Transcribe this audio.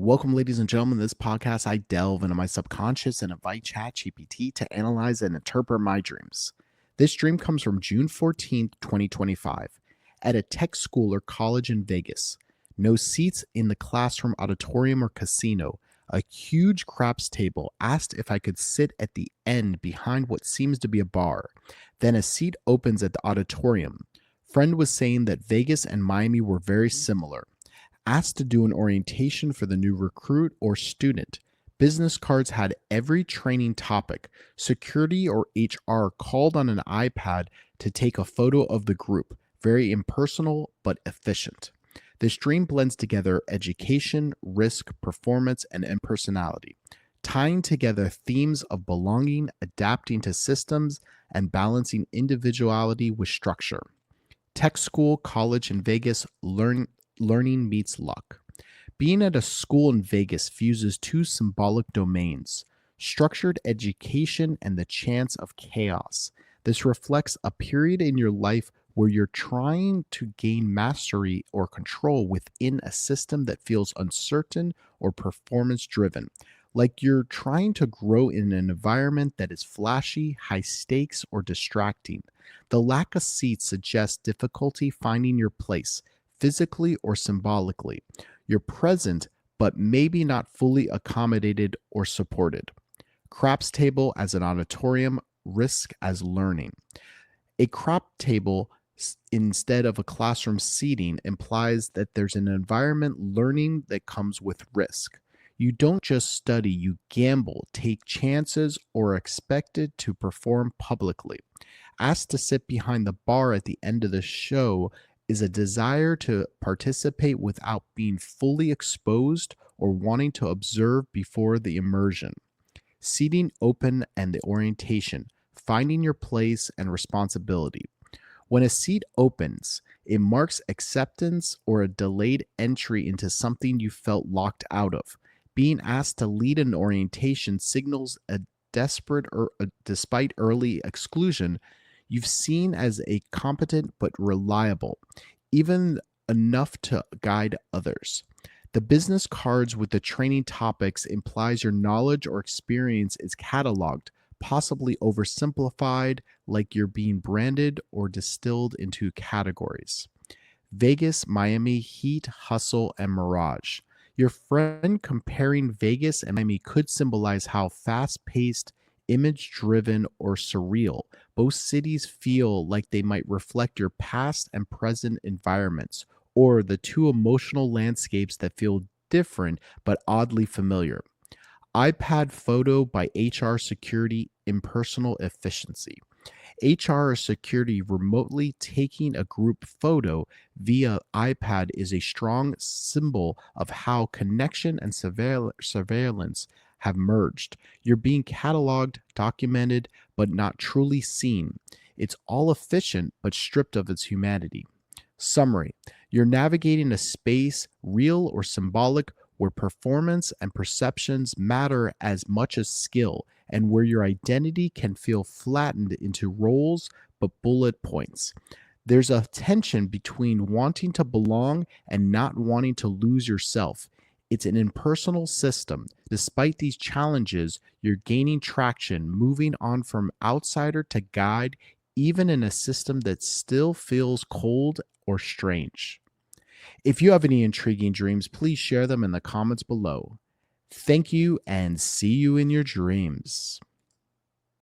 Welcome, ladies and gentlemen. This podcast, I delve into my subconscious and invite ChatGPT to analyze and interpret my dreams. This dream comes from June 14th, 2025, at a tech school or college in Vegas. No seats in the classroom, auditorium, or casino. A huge craps table asked if I could sit at the end behind what seems to be a bar. Then a seat opens at the auditorium. Friend was saying that Vegas and Miami were very similar. Asked to do an orientation for the new recruit or student. Business cards had every training topic. Security or HR called on an iPad to take a photo of the group. Very impersonal but efficient. This dream blends together education, risk, performance, and impersonality, tying together themes of belonging, adapting to systems, and balancing individuality with structure. Tech school, college in Vegas, learning meets luck. Being at a school in Vegas fuses two symbolic domains: structured education and the chance of chaos. This reflects a period in your life where you're trying to gain mastery or control within a system that feels uncertain or performance driven. Like you're trying to grow in an environment that is flashy, high stakes, or distracting. The lack of seats suggests difficulty finding your place, physically or symbolically. You're present, but maybe not fully accommodated or supported. Craps table as an auditorium, risk as learning. A crop table instead of a classroom seating implies that there's an environment learning that comes with risk. You don't just study, you gamble, take chances, or are expected to perform publicly. Asked to sit behind the bar at the end of the show is a desire to participate without being fully exposed or wanting to observe before the immersion. Seating open and the orientation, finding your place and responsibility. When a seat opens, it marks acceptance or a delayed entry into something you felt locked out of. Being asked to lead an orientation signals a desperate or despite early exclusion, you've seen as a competent but reliable, even enough to guide others. The business cards with the training topics implies your knowledge or experience is cataloged, possibly oversimplified, like you're being branded or distilled into categories. Vegas, Miami, heat, hustle, and mirage. Your friend comparing Vegas and Miami could symbolize how fast paced, image driven, or surreal both cities feel, like they might reflect your past and present environments, or the two emotional landscapes that feel different but oddly familiar. iPad photo by HR security, impersonal efficiency. HR or security remotely taking a group photo via iPad is a strong symbol of how connection and surveillance have merged. You're being cataloged, documented, but not truly seen. It's all efficient, but stripped of its humanity. Summary: you're navigating a space, real or symbolic, where performance and perceptions matter as much as skill, and where your identity can feel flattened into roles but bullet points. There's a tension between wanting to belong and not wanting to lose yourself. It's an impersonal system. Despite these challenges, you're gaining traction, moving on from outsider to guide, even in a system that still feels cold or strange. If you have any intriguing dreams, please share them in the comments below. Thank you and see you in your dreams.